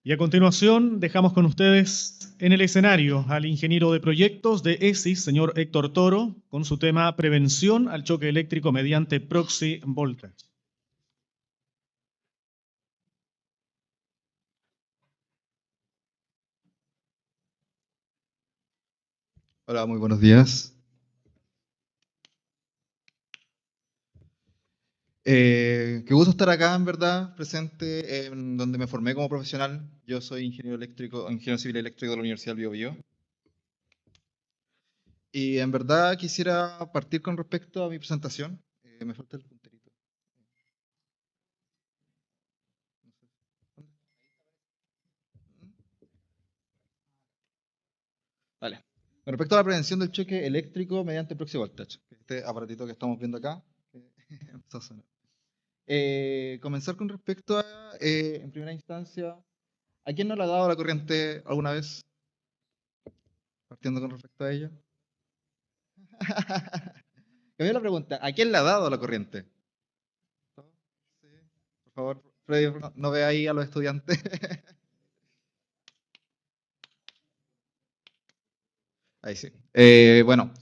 Y a continuación dejamos con ustedes en el escenario al ingeniero de proyectos de ESIS, señor Héctor Toro, con su tema Prevención al choque eléctrico mediante proxy voltage. Hola, muy buenos días. Qué gusto estar acá, en verdad, presente en donde me formé como profesional. Yo soy ingeniero eléctrico, ingeniero civil eléctrico de la Universidad del Biobío. Y en verdad quisiera partir con respecto a mi presentación. Me falta el punterito. Vale. Con respecto a la prevención del choque eléctrico mediante proxy voltage, este aparatito que estamos viendo acá, que empezó a sonar. Comenzar con respecto a, en primera instancia, ¿a quién no le ha dado la corriente alguna vez? Partiendo con respecto a ello. Cambié la pregunta, ¿a quién le ha dado la corriente? Sí. Por favor, Freddy, no ve ahí a los estudiantes. Ahí sí. Bueno,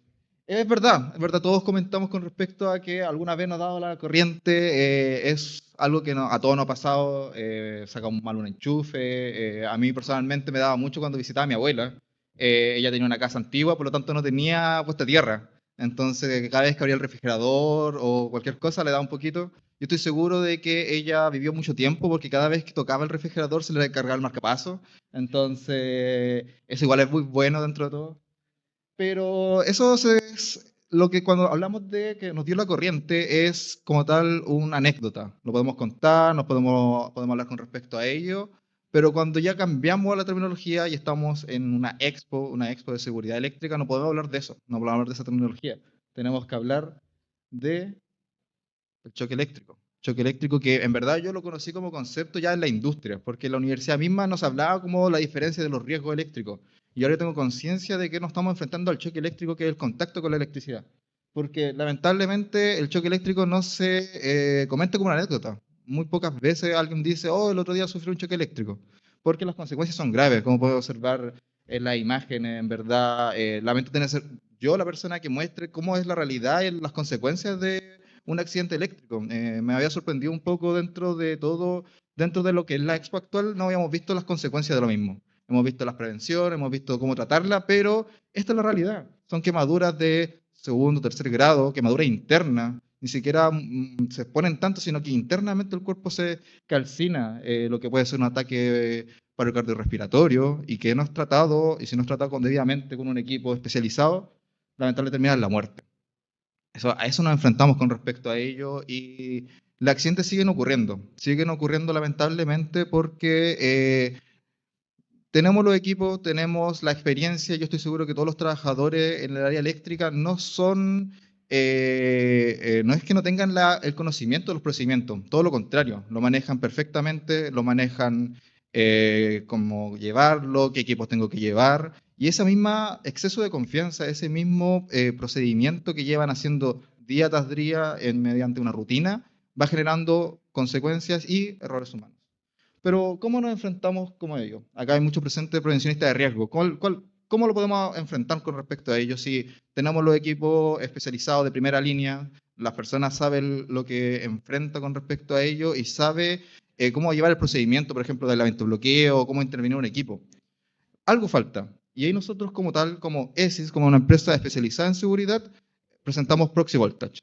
es verdad, todos comentamos con respecto a que alguna vez nos ha dado la corriente, es algo que a todos nos ha pasado, sacamos mal un enchufe, a mí personalmente me daba mucho cuando visitaba a mi abuela, ella tenía una casa antigua, por lo tanto no tenía puesta tierra, entonces cada vez que abría el refrigerador o cualquier cosa le daba un poquito. Yo estoy seguro de que ella vivió mucho tiempo porque cada vez que tocaba el refrigerador se le cargaba el marcapaso, entonces eso igual es muy bueno dentro de todo. Pero eso es lo que cuando hablamos de que nos dio la corriente es como tal una anécdota. Lo podemos contar, podemos hablar con respecto a ello, pero cuando ya cambiamos la terminología y estamos en una expo de seguridad eléctrica, no podemos hablar de eso, no podemos hablar de esa terminología. Tenemos que hablar de el choque eléctrico. Choque eléctrico que en verdad yo lo conocí como concepto ya en la industria, porque la universidad misma nos hablaba como la diferencia de los riesgos eléctricos. Y ahora tengo conciencia de que nos estamos enfrentando al choque eléctrico, que es el contacto con la electricidad. Porque lamentablemente el choque eléctrico no se comenta como una anécdota. Muy pocas veces alguien dice, oh, el otro día sufrí un choque eléctrico. Porque las consecuencias son graves, como puedo observar en las imágenes, en verdad. Lamento tener que ser yo la persona que muestre cómo es la realidad y las consecuencias de un accidente eléctrico. Me había sorprendido un poco dentro de todo, dentro de lo que es la expo actual, no habíamos visto las consecuencias de lo mismo. Hemos visto las prevenciones, hemos visto cómo tratarla, pero esta es la realidad. Son quemaduras de segundo, tercer grado, quemaduras internas. Ni siquiera se exponen tanto, sino que internamente el cuerpo se calcina, lo que puede ser un ataque paro cardiorrespiratorio y que no es tratado, y si no es tratado debidamente con un equipo especializado, lamentablemente termina en la muerte. A eso nos enfrentamos con respecto a ello y los accidentes siguen ocurriendo lamentablemente porque tenemos los equipos, tenemos la experiencia, yo estoy seguro que todos los trabajadores en el área eléctrica no es que no tengan el conocimiento de los procedimientos, todo lo contrario, lo manejan perfectamente, lo manejan cómo llevarlo, qué equipos tengo que llevar, y ese mismo exceso de confianza, ese mismo procedimiento que llevan haciendo día tras día mediante una rutina, va generando consecuencias y errores humanos. Pero, ¿cómo nos enfrentamos como ellos? Acá hay muchos presentes prevencionistas de riesgo. ¿Cómo lo podemos enfrentar con respecto a ellos? Si tenemos los equipos especializados de primera línea, las personas saben lo que enfrenta con respecto a ello y sabe cómo llevar el procedimiento, por ejemplo, del evento bloqueo o cómo intervenir un equipo. Algo falta. Y ahí nosotros como tal, como ESIS, como una empresa especializada en seguridad, presentamos Proxy Voltage.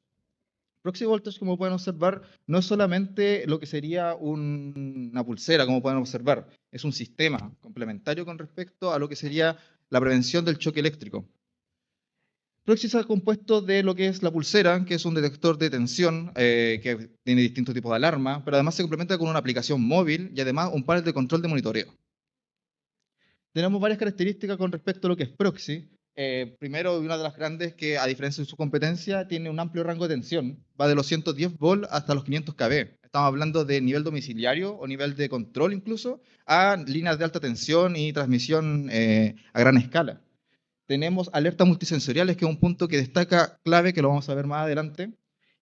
Proxy Voltage, como pueden observar, no es solamente lo que sería una pulsera, como pueden observar, es un sistema complementario con respecto a lo que sería la prevención del choque eléctrico. Proxy está compuesto de lo que es la pulsera, que es un detector de tensión que tiene distintos tipos de alarma, pero además se complementa con una aplicación móvil y además un panel de control de monitoreo. Tenemos varias características con respecto a lo que es Proxy. Primero, una de las grandes que, a diferencia de su competencia, tiene un amplio rango de tensión. Va de los 110 volts hasta los 500 kV. Estamos hablando de nivel domiciliario o nivel de control incluso, a líneas de alta tensión y transmisión a gran escala. Tenemos alertas multisensoriales, que es un punto que destaca clave, que lo vamos a ver más adelante.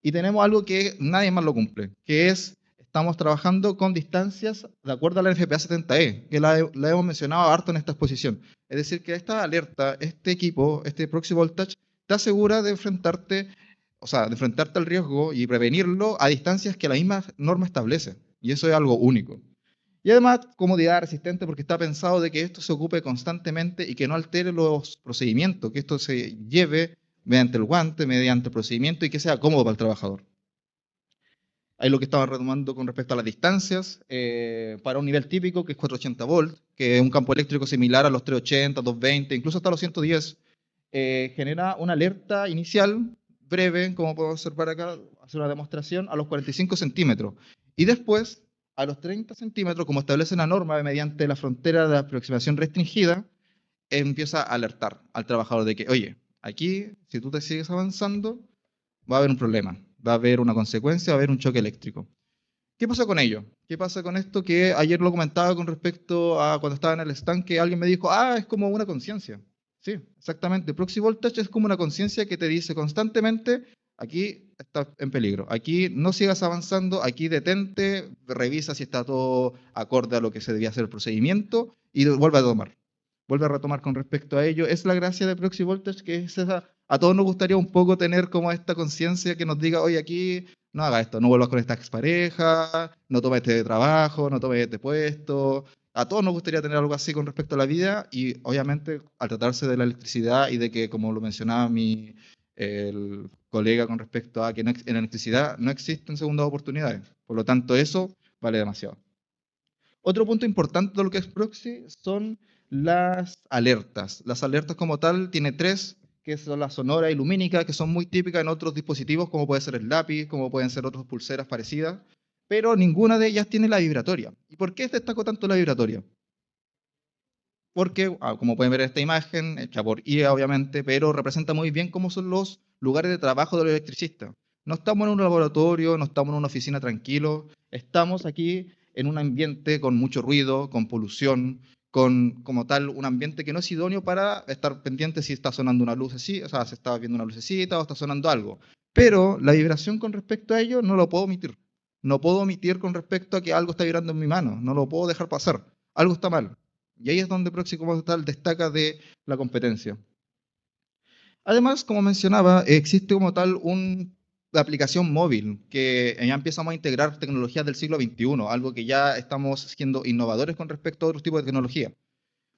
Y tenemos algo que nadie más lo cumple, que es estamos trabajando con distancias de acuerdo a la NFPA 70E, que la hemos mencionado harto en esta exposición. Es decir, que esta alerta, este equipo, este proxy voltage, te asegura de enfrentarte, o sea, de enfrentarte al riesgo y prevenirlo a distancias que la misma norma establece. Y eso es algo único. Y además, comodidad resistente porque está pensado de que esto se ocupe constantemente y que no altere los procedimientos, que esto se lleve mediante el guante, mediante el procedimiento y que sea cómodo para el trabajador. Ahí lo que estaba retomando con respecto a las distancias, para un nivel típico que es 480 volts, que es un campo eléctrico similar a los 380, 220, incluso hasta los 110, genera una alerta inicial breve, como puedo observar acá, hacer una demostración, a los 45 centímetros. Y después, a los 30 centímetros, como establece la norma mediante la frontera de aproximación restringida, empieza a alertar al trabajador de que, oye, aquí, si tú te sigues avanzando, va a haber un problema, va a haber una consecuencia, va a haber un choque eléctrico. ¿Qué pasa con ello? ¿Qué pasa con esto? Que ayer lo comentaba con respecto a cuando estaba en el stand, que alguien me dijo, es como una conciencia. Sí, exactamente. Proxy voltage es como una conciencia que te dice constantemente, aquí está en peligro, aquí no sigas avanzando, aquí detente, revisa si está todo acorde a lo que se debía hacer el procedimiento y vuelve a tomar. Vuelve a retomar con respecto a ello. Es la gracia de Proxy Voltage, que es esa, a todos nos gustaría un poco tener como esta conciencia que nos diga, oye, aquí no haga esto, no vuelvas con esta expareja, no tomes este trabajo, no tomes este puesto. A todos nos gustaría tener algo así con respecto a la vida y obviamente al tratarse de la electricidad y de que, como lo mencionaba el colega con respecto a que en la electricidad no existen segundas oportunidades. Por lo tanto, eso vale demasiado. Otro punto importante de lo que es proxy son las alertas. Las alertas como tal tiene tres, que son la sonora y lumínica, que son muy típicas en otros dispositivos, como puede ser el lápiz, como pueden ser otras pulseras parecidas, pero ninguna de ellas tiene la vibratoria. ¿Y por qué destaco tanto la vibratoria? Porque, como pueden ver en esta imagen, hecha por IA obviamente, pero representa muy bien cómo son los lugares de trabajo de los electricistas. No estamos en un laboratorio, no estamos en una oficina tranquilo, estamos aquí en un ambiente con mucho ruido, con polución, con como tal un ambiente que no es idóneo para estar pendiente si está sonando una luz así, o sea, si está viendo una lucecita o está sonando algo. Pero la vibración con respecto a ello no lo puedo omitir. No puedo omitir con respecto a que algo está vibrando en mi mano, no lo puedo dejar pasar. Algo está mal. Y ahí es donde Proxy como tal destaca de la competencia. Además, como mencionaba, existe como tal una aplicación móvil que ya empezamos a integrar tecnologías del siglo XXI, algo que ya estamos siendo innovadores con respecto a otros tipos de tecnología.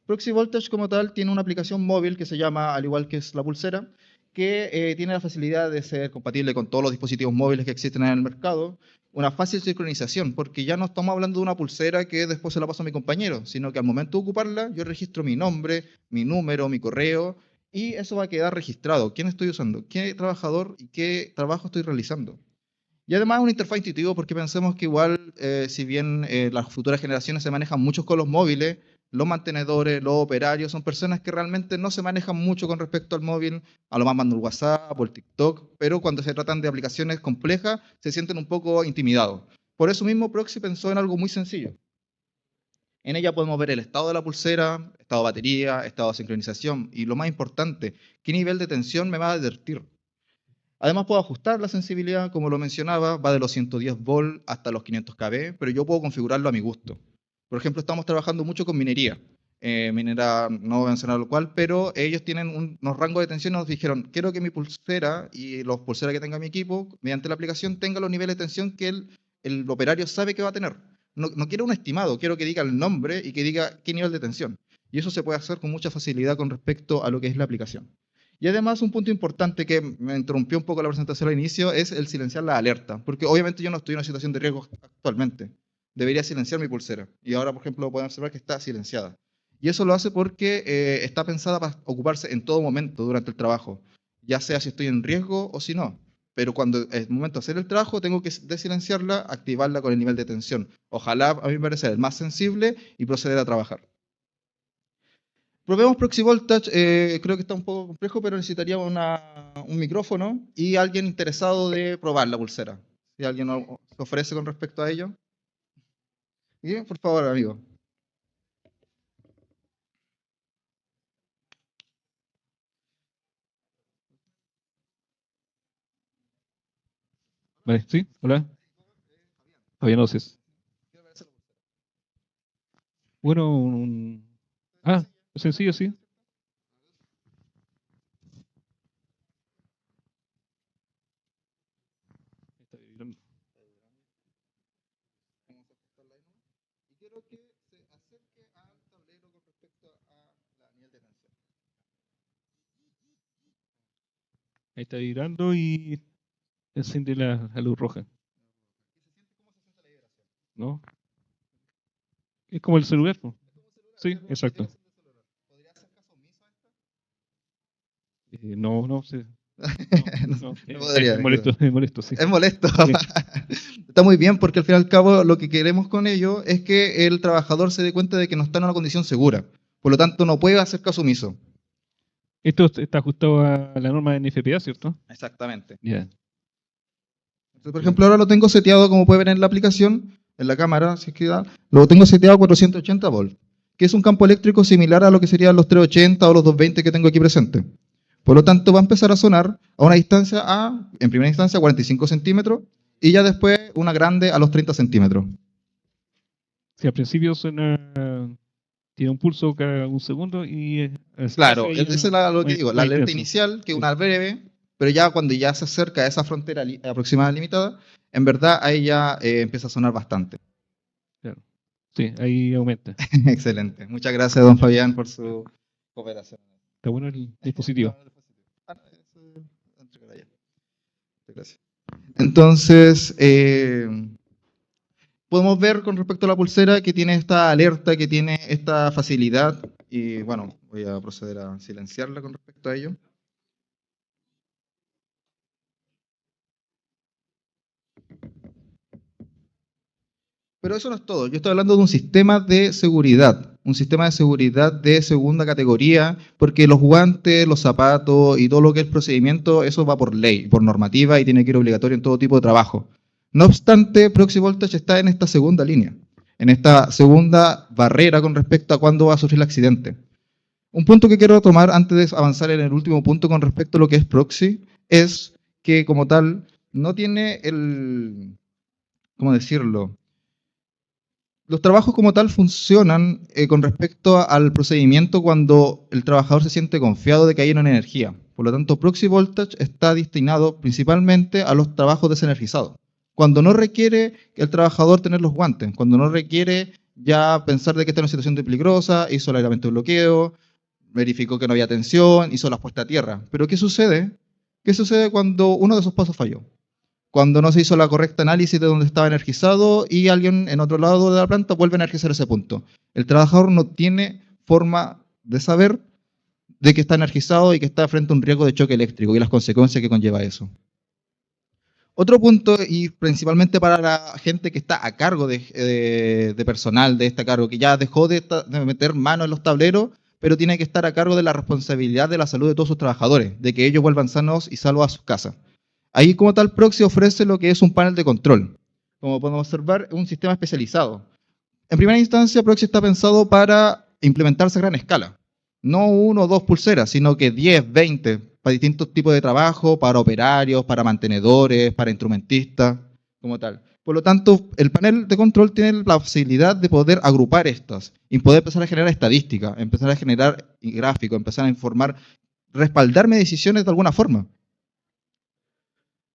Proxy Voltage como tal tiene una aplicación móvil que se llama, al igual que es la pulsera, que tiene la facilidad de ser compatible con todos los dispositivos móviles que existen en el mercado, una fácil sincronización, porque ya no estamos hablando de una pulsera que después se la paso a mi compañero, sino que al momento de ocuparla yo registro mi nombre, mi número, mi correo, y eso va a quedar registrado. ¿Quién estoy usando? ¿Qué trabajador y qué trabajo estoy realizando? Y además una interfaz intuitiva porque pensemos que igual, si bien las futuras generaciones se manejan mucho con los móviles, los mantenedores, los operarios, son personas que realmente no se manejan mucho con respecto al móvil, a lo más mandan el WhatsApp o el TikTok, pero cuando se tratan de aplicaciones complejas se sienten un poco intimidados. Por eso mismo Proxy pensó en algo muy sencillo. En ella podemos ver el estado de la pulsera, estado de batería, estado de sincronización y lo más importante, qué nivel de tensión me va a advertir. Además puedo ajustar la sensibilidad, como lo mencionaba, va de los 110 volts hasta los 500 kV, pero yo puedo configurarlo a mi gusto. Por ejemplo, estamos trabajando mucho con minería. Minera, no voy a mencionar lo cual, pero ellos tienen unos rangos de tensión y nos dijeron, quiero que mi pulsera y los pulseras que tenga mi equipo, mediante la aplicación, tenga los niveles de tensión que el operario sabe que va a tener. No, no quiero un estimado, quiero que diga el nombre y que diga qué nivel de tensión. Y eso se puede hacer con mucha facilidad con respecto a lo que es la aplicación. Y además un punto importante que me interrumpió un poco la presentación al inicio es el silenciar la alerta, porque obviamente yo no estoy en una situación de riesgo actualmente. Debería silenciar mi pulsera. Y ahora, por ejemplo, pueden observar que está silenciada. Y eso lo hace porque está pensada para ocuparse en todo momento durante el trabajo, ya sea si estoy en riesgo o si no. Pero cuando es el momento de hacer el trabajo, tengo que desilenciarla, activarla con el nivel de tensión. Ojalá, a mí me parece, el más sensible y proceder a trabajar. Probemos Proxy Voltage, creo que está un poco complejo, pero necesitaríamos un micrófono y alguien interesado de probar la pulsera. Si alguien se ofrece con respecto a ello. Bien, por favor, amigo. Vale, sí, hola. Todavía no sé. Bueno, sencillo, sí. Está vibrando. Y quiero que se acerque al tablero con respecto a la nivel de tensión. Ahí está vibrando y enciende la luz roja, ¿no? Es como el celular, ¿no? Sí, exacto. ¿Podría hacer caso omiso a esto? No sé. No podría. Es molesto, sí. Es molesto. Sí. Está muy bien porque al fin y al cabo lo que queremos con ello es que el trabajador se dé cuenta de que no está en una condición segura. Por lo tanto, no puede hacer caso omiso. Esto está ajustado a la norma de NFPA, ¿cierto? Exactamente. Ya. Entonces, por ejemplo, ahora lo tengo seteado, como puede ver en la aplicación, en la cámara, si es que da, lo tengo seteado a 480 volts, que es un campo eléctrico similar a lo que serían los 380 o los 220 que tengo aquí presente. Por lo tanto, va a empezar a sonar a una distancia en primera instancia, 45 centímetros, y ya después una grande a los 30 centímetros. Sí, al principio tiene un pulso cada un segundo y Claro, hace eso es lo que digo, la más alerta intenso. inicial, que es Sí. una breve, pero ya cuando ya se acerca a esa frontera aproximada limitada, en verdad ahí ya empieza a sonar bastante. Claro. Sí, ahí aumenta. Excelente. Muchas gracias, don Fabián, por su cooperación. Está bueno el dispositivo. Gracias. Entonces, podemos ver con respecto a la pulsera que tiene esta alerta, que tiene esta facilidad. Y bueno, voy a proceder a silenciarla con respecto a ello. Pero eso no es todo. Yo estoy hablando de un sistema de seguridad de segunda categoría, porque los guantes, los zapatos y todo lo que es procedimiento, eso va por ley, por normativa y tiene que ir obligatorio en todo tipo de trabajo. No obstante, Proxy Voltage está en esta segunda línea, en esta segunda barrera con respecto a cuándo va a sufrir el accidente. Un punto que quiero tomar antes de avanzar en el último punto con respecto a lo que es Proxy, es que como tal no tiene ¿cómo decirlo? Los trabajos como tal funcionan con respecto al procedimiento cuando el trabajador se siente confiado de que hay una energía. Por lo tanto, Proxy Voltage está destinado principalmente a los trabajos desenergizados. Cuando no requiere el trabajador tener los guantes, cuando no requiere ya pensar de que está en una situación de peligrosa, hizo el aislamiento de bloqueo, verificó que no había tensión, hizo las puestas a tierra. Pero ¿qué sucede? ¿Qué sucede cuando uno de esos pasos falló? Cuando no se hizo la correcta análisis de dónde estaba energizado y alguien en otro lado de la planta vuelve a energizar ese punto. El trabajador no tiene forma de saber de que está energizado y que está frente a un riesgo de choque eléctrico y las consecuencias que conlleva eso. Otro punto, y principalmente para la gente que está a cargo de personal de este cargo, que ya dejó de meter mano en los tableros, pero tiene que estar a cargo de la responsabilidad de la salud de todos sus trabajadores, de que ellos vuelvan sanos y salvos a sus casas. Ahí como tal Proxy ofrece lo que es un panel de control. Como podemos observar, un sistema especializado. En primera instancia, Proxy está pensado para implementarse a gran escala. No 1 o 2 pulseras, sino que 10, 20, para distintos tipos de trabajo, para operarios, para mantenedores, para instrumentistas, como tal. Por lo tanto, el panel de control tiene la facilidad de poder agrupar estas y poder empezar a generar estadísticas, empezar a generar gráficos, empezar a informar, respaldarme decisiones de alguna forma.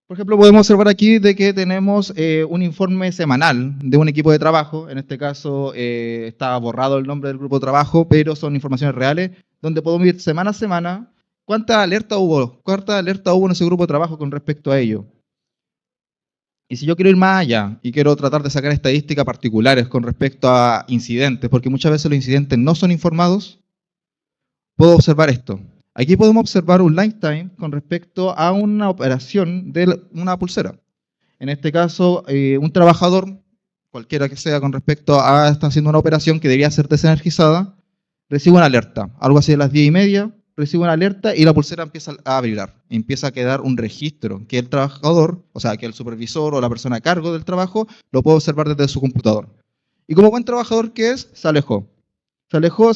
Por ejemplo, podemos observar aquí de que tenemos un informe semanal de un equipo de trabajo. En este caso está borrado el nombre del grupo de trabajo, pero son informaciones reales, donde podemos ir semana a semana cuántas alertas hubo en ese grupo de trabajo con respecto a ello. Y si yo quiero ir más allá y quiero tratar de sacar estadísticas particulares con respecto a incidentes, porque muchas veces los incidentes no son informados, puedo observar esto. Aquí podemos observar un lifetime con respecto a una operación de una pulsera. En este caso, un trabajador, cualquiera que sea con respecto a estar haciendo una operación que debería ser desenergizada, recibe una alerta. Algo así de las 10:30, recibe una alerta y la pulsera empieza a vibrar. Empieza a quedar un registro que el trabajador, o sea, que el supervisor o la persona a cargo del trabajo, lo puede observar desde su computador. Y como buen trabajador que es, se alejó. Se alejó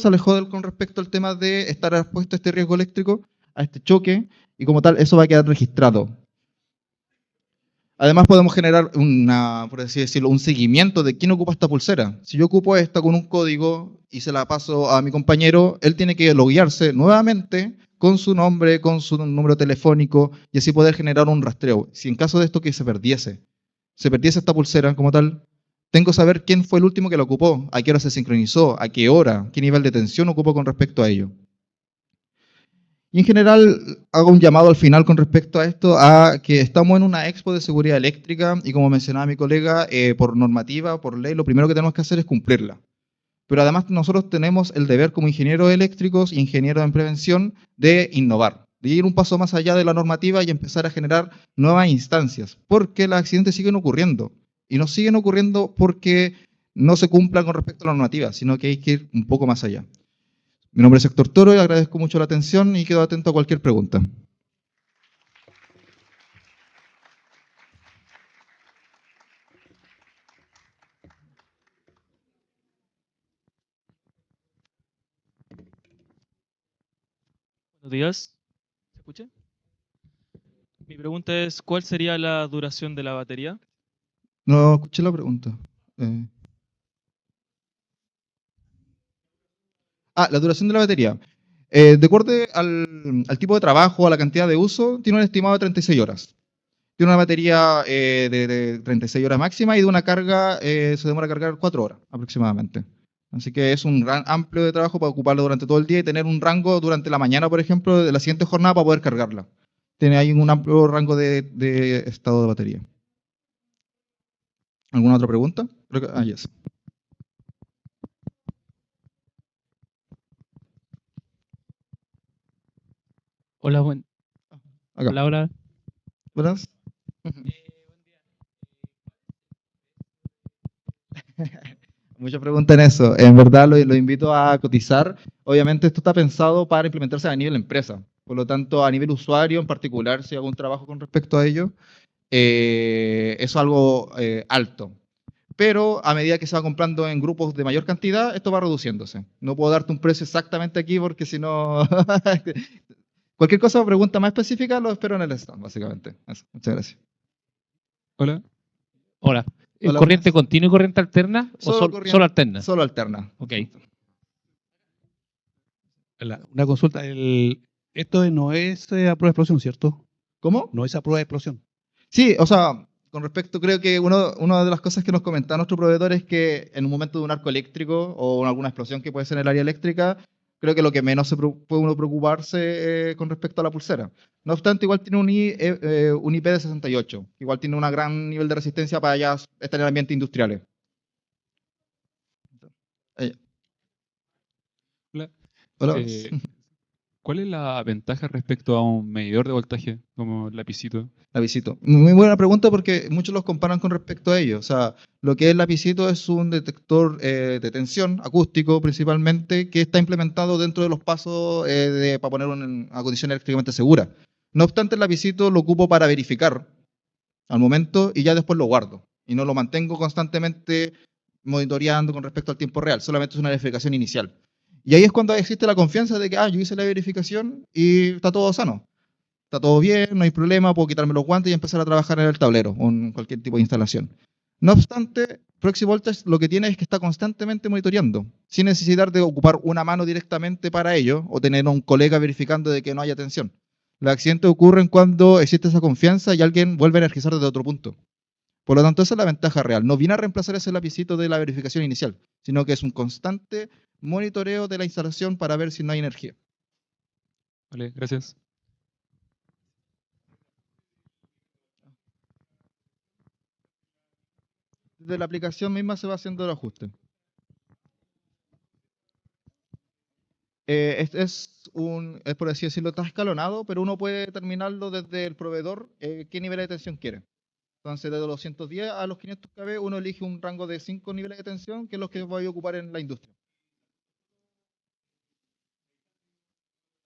con respecto al tema de estar expuesto a este riesgo eléctrico, a este choque, y como tal, eso va a quedar registrado. Además podemos generar por así decirlo, un seguimiento de quién ocupa esta pulsera. Si yo ocupo esta con un código y se la paso a mi compañero, él tiene que loguearse nuevamente con su nombre, con su número telefónico y así poder generar un rastreo. Si en caso de esto que se perdiese esta pulsera como tal, tengo que saber quién fue el último que la ocupó, a qué hora se sincronizó, a qué hora, qué nivel de tensión ocupó con respecto a ello. Y en general hago un llamado al final con respecto a esto, a que estamos en una expo de seguridad eléctrica y como mencionaba mi colega, por normativa, por ley, lo primero que tenemos que hacer es cumplirla. Pero además nosotros tenemos el deber como ingenieros eléctricos e ingenieros en prevención de innovar, de ir un paso más allá de la normativa y empezar a generar nuevas instancias, porque los accidentes siguen ocurriendo. Y no siguen ocurriendo porque no se cumplan con respecto a la normativa, sino que hay que ir un poco más allá. Mi nombre es Héctor Toro y agradezco mucho la atención y quedo atento a cualquier pregunta. Buenos días. ¿Se escucha? Mi pregunta es, ¿cuál sería la duración de la batería? No escuché la pregunta. La duración de la batería. De acuerdo al tipo de trabajo, a la cantidad de uso, tiene un estimado de 36 horas. Tiene una batería de 36 horas máxima y de una carga se demora a cargar 4 horas aproximadamente. Así que es un gran amplio de trabajo para ocuparlo durante todo el día y tener un rango durante la mañana, por ejemplo, de la siguiente jornada para poder cargarla. Tiene ahí un amplio rango de estado de batería. ¿Alguna otra pregunta? Yes. Hola, Acá. hola. ¿Buenas? Mucha pregunta en eso. En verdad lo invito a cotizar. Obviamente esto está pensado para implementarse a nivel empresa. Por lo tanto, a nivel usuario en particular, si hago un trabajo con respecto a ello, es algo alto. Pero a medida que se va comprando en grupos de mayor cantidad, esto va reduciéndose. No puedo darte un precio exactamente aquí porque si no... Cualquier cosa o pregunta más específica lo espero en el stand, básicamente. Eso. Muchas gracias. Hola. Hola. ¿Es Hola, corriente buenas. continua y corriente alterna o solo alterna? Solo alterna. Ok. Una consulta. Esto no es a prueba de explosión, ¿cierto? ¿Cómo? No es a prueba de explosión. Sí, o sea, con respecto, creo que una de las cosas que nos comentaba nuestro proveedor es que en un momento de un arco eléctrico o alguna explosión que puede ser en el área eléctrica, creo que lo que menos puede uno preocuparse con respecto a la pulsera. No obstante, igual tiene un IP de 68, igual tiene un gran nivel de resistencia para ya estar en ambientes industriales. Hola. Hola. ¿Cuál es la ventaja respecto a un medidor de voltaje como el lapicito? Lapicito. Muy buena pregunta porque muchos los comparan con respecto a ello. O sea, lo que es el lapicito es un detector de tensión acústico principalmente que está implementado dentro de los pasos para poner una condición eléctricamente segura. No obstante, el lapicito lo ocupo para verificar al momento y ya después lo guardo. Y no lo mantengo constantemente monitoreando con respecto al tiempo real. Solamente es una verificación inicial. Y ahí es cuando existe la confianza de que, yo hice la verificación y está todo sano. Está todo bien, no hay problema, puedo quitarme los guantes y empezar a trabajar en el tablero o en cualquier tipo de instalación. No obstante, Proxy Voltage lo que tiene es que está constantemente monitoreando, sin necesidad de ocupar una mano directamente para ello o tener a un colega verificando de que no haya tensión. Los accidentes ocurren cuando existe esa confianza y alguien vuelve a energizar desde otro punto. Por lo tanto, esa es la ventaja real. No viene a reemplazar ese lapicito de la verificación inicial, sino que es un constante monitoreo de la instalación para ver si no hay energía. Vale, gracias. Desde la aplicación misma se va haciendo el ajuste. Es por así decirlo, está escalonado, pero uno puede determinarlo desde el proveedor qué nivel de tensión quiere. Entonces, desde los 110 a los 500 kV, uno elige un rango de 5 niveles de tensión, que es los que voy a ocupar en la industria.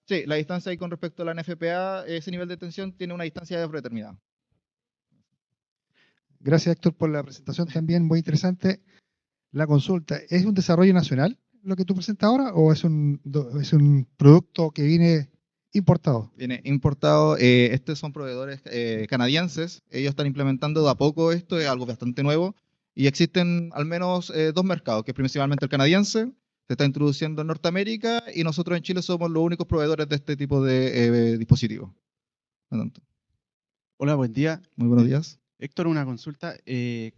Sí, la distancia ahí con respecto a la NFPA, ese nivel de tensión tiene una distancia predeterminada. Gracias, Héctor, por la presentación también, muy interesante. La consulta, ¿es un desarrollo nacional lo que tú presentas ahora o es un producto que viene Importado. Viene importado. Estos son proveedores canadienses. Ellos están implementando de a poco esto, es algo bastante nuevo. Y existen al menos dos mercados, que es principalmente el canadiense, se está introduciendo en Norteamérica y nosotros en Chile somos los únicos proveedores de este tipo de dispositivos. Por lo tanto, Hola, buen día. muy buenos días. Héctor, una consulta.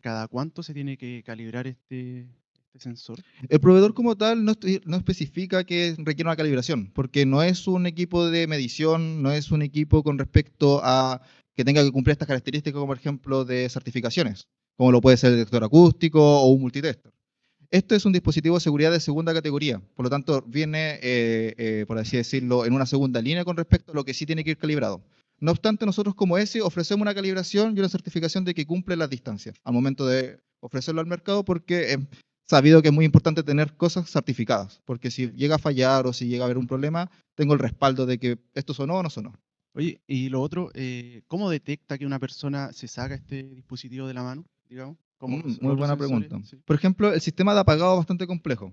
¿Cada cuánto se tiene que calibrar este sensor? El proveedor como tal no especifica que requiere una calibración, porque no es un equipo de medición, no es un equipo con respecto a que tenga que cumplir estas características, como por ejemplo de certificaciones, como lo puede ser el detector acústico o un multitester. Este es un dispositivo de seguridad de segunda categoría, por lo tanto viene, por así decirlo, en una segunda línea con respecto a lo que sí tiene que ir calibrado. No obstante, nosotros como ESI ofrecemos una calibración y una certificación de que cumple las distancias al momento de ofrecerlo al mercado, porque sabido que es muy importante tener cosas certificadas, porque si llega a fallar o si llega a haber un problema, tengo el respaldo de que esto sonó o no sonó. Oye, y lo otro, ¿cómo detecta que una persona se saca este dispositivo de la mano, digamos? Como los Muy otros buena sensores, pregunta. sí. Por ejemplo, el sistema de apagado es bastante complejo.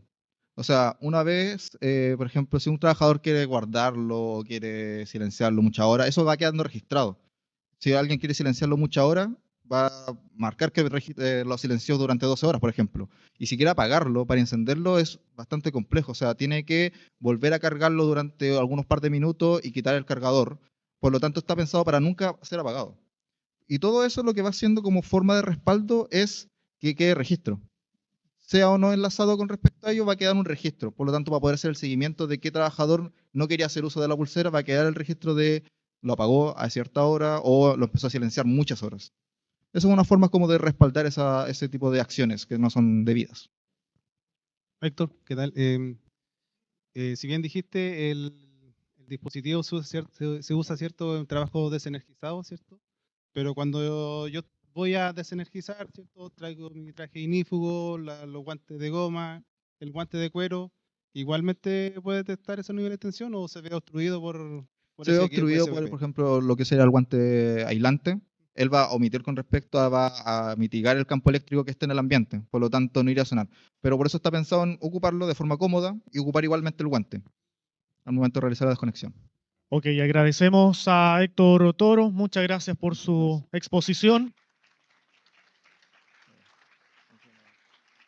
O sea, una vez, por ejemplo, si un trabajador quiere guardarlo o quiere silenciarlo muchas horas, eso va quedando registrado. Si alguien quiere silenciarlo muchas horas, va a marcar que lo silenció durante 12 horas, por ejemplo. Y si quiere apagarlo para encenderlo es bastante complejo. O sea, tiene que volver a cargarlo durante algunos par de minutos y quitar el cargador. Por lo tanto, está pensado para nunca ser apagado. Y todo eso lo que va haciendo como forma de respaldo es que quede registro. Sea o no enlazado con respecto a ello, va a quedar un registro. Por lo tanto, va a poder hacer el seguimiento de qué trabajador no quería hacer uso de la pulsera, va a quedar el registro de lo apagó a cierta hora o lo empezó a silenciar muchas horas. Esa es una forma como de respaldar ese tipo de acciones que no son debidas. Héctor, ¿qué tal? Si bien dijiste, el dispositivo se usa, ¿cierto?, en trabajo desenergizado, ¿cierto? Pero cuando yo voy a desenergizar, ¿cierto?, traigo mi traje ignífugo, los guantes de goma, el guante de cuero, ¿igualmente puede detectar ese nivel de tensión o se ve obstruido por Se ve ese obstruido SBP? por ejemplo, lo que sería el guante aislante. Él va a omitir con respecto va a mitigar el campo eléctrico que esté en el ambiente, por lo tanto no iría a sonar. Pero por eso está pensado en ocuparlo de forma cómoda y ocupar igualmente el guante al momento de realizar la desconexión. Ok, agradecemos a Héctor Toro. Muchas gracias por su exposición.